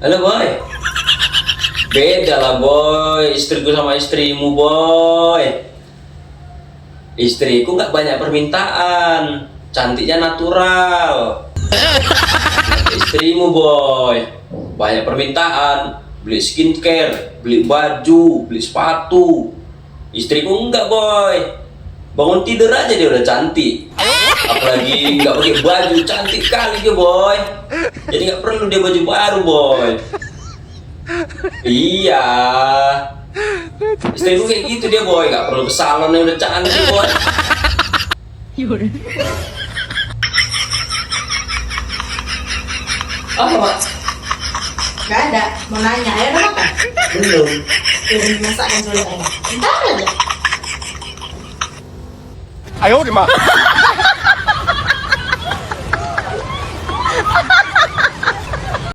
Halo boy. Beda lah boy, istriku sama istrimu boy. Istriku nggak banyak permintaan, cantiknya natural. Istrimu boy, banyak permintaan, beli skincare, beli baju, beli sepatu. Istriku enggak boy, bangun tidur aja dia udah cantik. Apalagi nggak pakai baju, cantik kali dia boy. Jadi nggak perlu dia baju baru boy. Iya, istriku kayak gitu dia boy, nggak perlu ke salon yang udah cantik boy. Apa mak? Gak ada, mau nanya, ayo udah makan? Belum. Belum masakan sulit aja. Bentar aja. 哎呦我的妈！